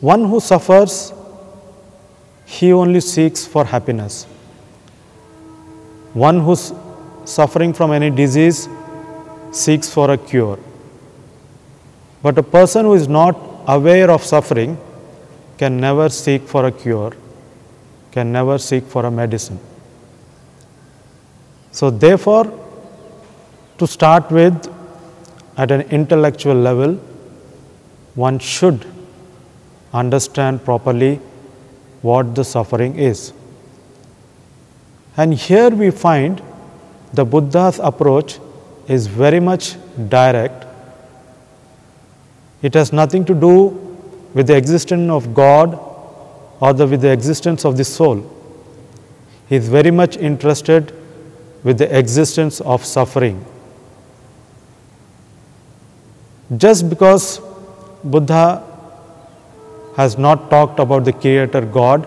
One who suffers, he only seeks for happiness. One who's suffering from any disease seeks for a cure. But a person who is not aware of suffering can never seek for a cure, can never seek for a medicine. So therefore, to start with, at an intellectual level, one should understand properly what the suffering is. And here we find the Buddha's approach is very much direct. It has nothing to do with the existence of God or with the existence of the soul. He is very much interested with the existence of suffering. Just because Buddha has not talked about the Creator God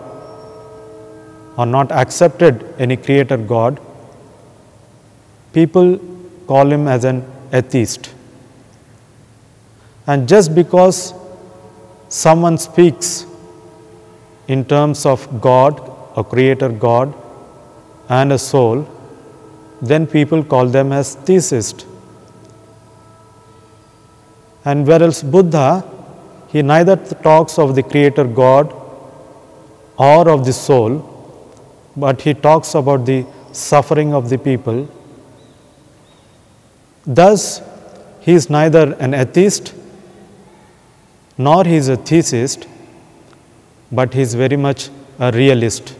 or not accepted any Creator God, people call him as an atheist. And just because someone speaks in terms of God, a Creator God, and a soul, then people call them as theists. And whereas Buddha, he neither talks of the Creator God or of the soul, but he talks about the suffering of the people. Thus, he is neither an atheist nor he is a theist, but he is very much a realist.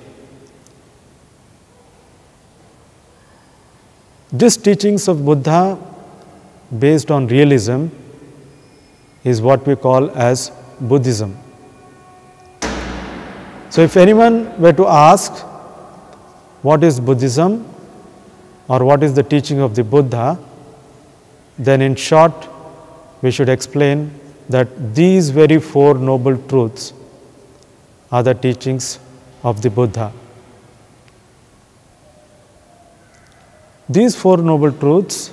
These teachings of Buddha based on realism is what we call as Buddhism. So if anyone were to ask what is Buddhism or what is the teaching of the Buddha, then in short we should explain that these very four noble truths are the teachings of the Buddha. These four noble truths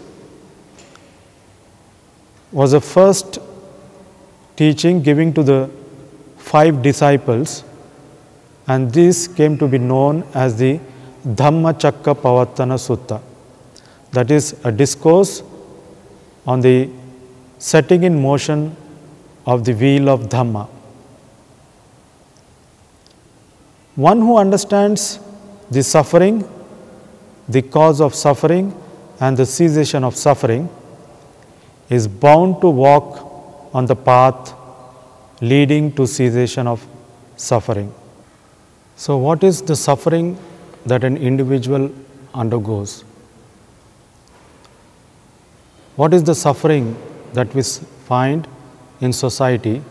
was the first teaching given to the 5 disciples, and this came to be known as the Dhammacakkappavattana Sutta. That is a discourse on the setting in motion of the wheel of Dhamma. One who understands the suffering, the cause of suffering, and the cessation of suffering is bound to walk on the path leading to cessation of suffering. So what is the suffering that an individual undergoes? What is the suffering that we find in society?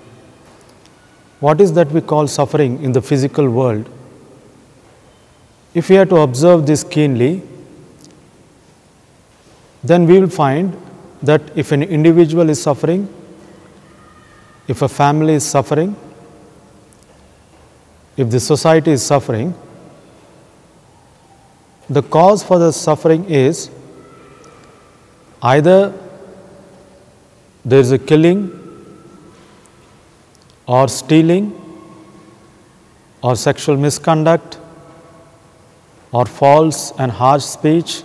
What is that we call suffering in the physical world? If we are to observe this keenly, then we will find that if an individual is suffering, if a family is suffering, if the society is suffering, the cause for the suffering is either there is a killing or stealing or sexual misconduct or false and harsh speech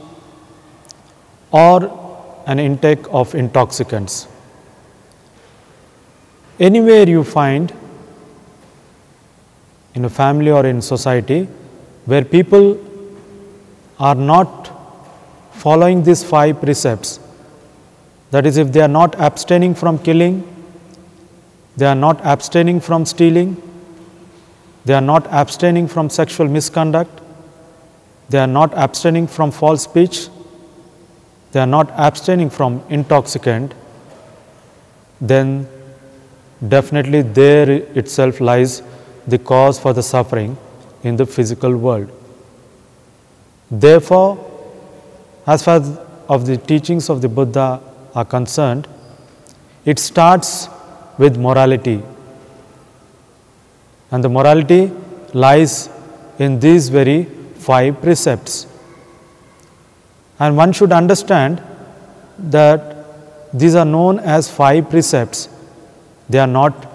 or an intake of intoxicants. Anywhere you find in a family or in society where people are not following these 5 precepts, that is, if they are not abstaining from killing, they are not abstaining from stealing, they are not abstaining from sexual misconduct, they are not abstaining from false speech, they are not abstaining from intoxicant, then definitely there itself lies the cause for the suffering in the physical world. Therefore, as far as of the teachings of the Buddha are concerned, it starts with morality. And the morality lies in these very 5 precepts. And one should understand that these are known as 5 precepts. They are not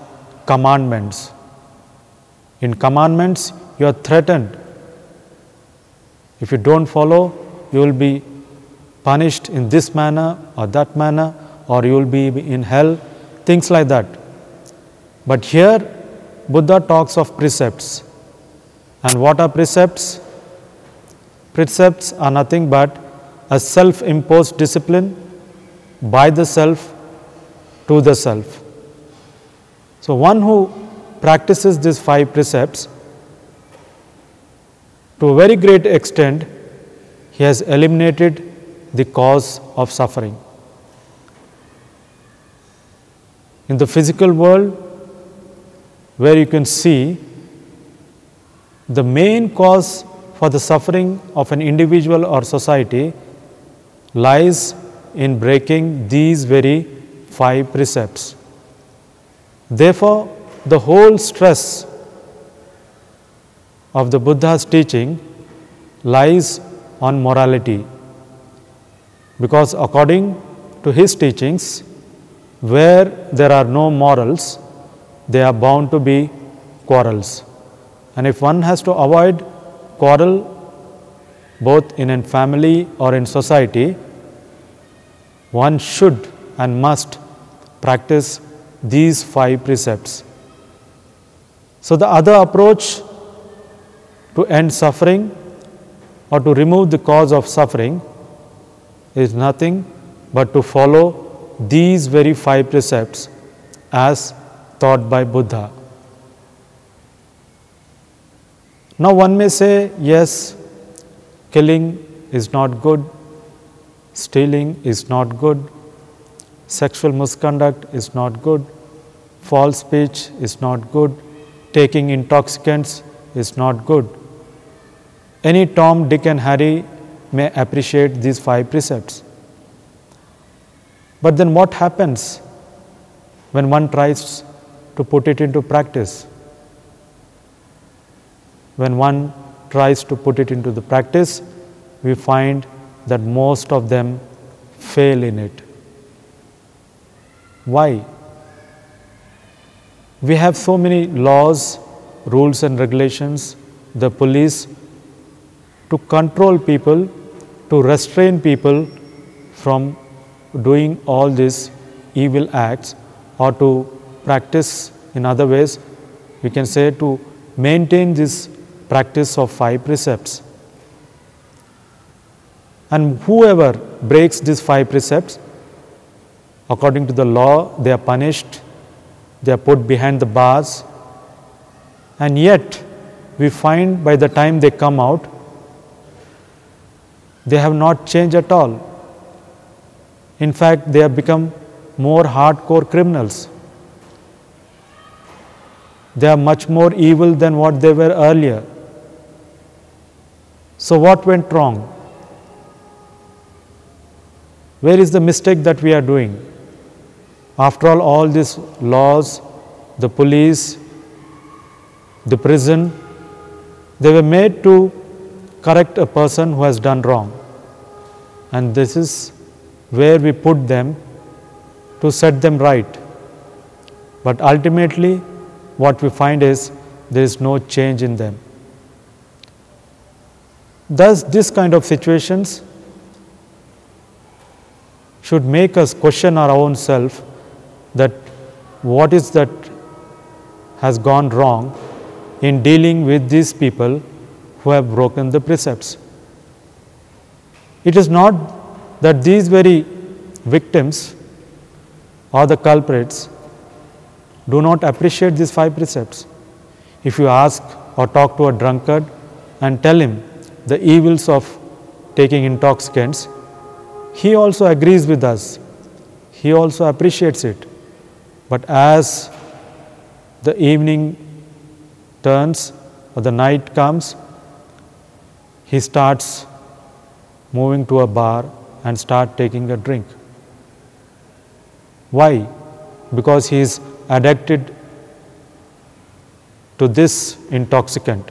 commandments. In commandments, you are threatened. If you don't follow, you will be punished in this manner or that manner, or you will be in hell, things like that. But here, Buddha talks of precepts. And what are precepts? Precepts are nothing but a self-imposed discipline by the self to the self. So one who practices these 5 precepts, to a very great extent, he has eliminated the cause of suffering. In the physical world, where you can see the main cause for the suffering of an individual or society lies in breaking these very 5 precepts. Therefore, the whole stress of the Buddha's teaching lies on morality, because according to his teachings, where there are no morals, there are bound to be quarrels. And if one has to avoid quarrel both in a family or in society, one should and must practice these 5 precepts. So the other approach to end suffering or to remove the cause of suffering is nothing but to follow these very 5 precepts as taught by Buddha. Now one may say, yes, killing is not good, stealing is not good, sexual misconduct is not good, false speech is not good, taking intoxicants is not good. Any Tom, Dick and Harry may appreciate these 5 precepts. But then what happens when one tries to put it into practice? When one tries to put it into the practice, we find that most of them fail in it. Why? We have so many laws, rules and regulations, the police, to control people, to restrain people from doing all these evil acts, or to practice in other ways, we can say to maintain this practice of 5 precepts. And whoever breaks these 5 precepts, according to the law, they are punished, they are put behind the bars, and yet we find by the time they come out, they have not changed at all. In fact, they have become more hardcore criminals. They are much more evil than what they were earlier. So what went wrong? Where is the mistake that we are doing? After all these laws, the police, the prison, they were made to correct a person who has done wrong. And this is where we put them to set them right. But ultimately, what we find is there is no change in them. Thus, this kind of situations should make us question our own self, that what is that has gone wrong in dealing with these people who have broken the precepts. It is not that these very victims or the culprits do not appreciate these 5 precepts. If you ask or talk to a drunkard and tell him the evils of taking intoxicants, he also agrees with us. He also appreciates it. But as the evening turns or the night comes, he starts moving to a bar and start taking a drink. Why? Because he is addicted to this intoxicant.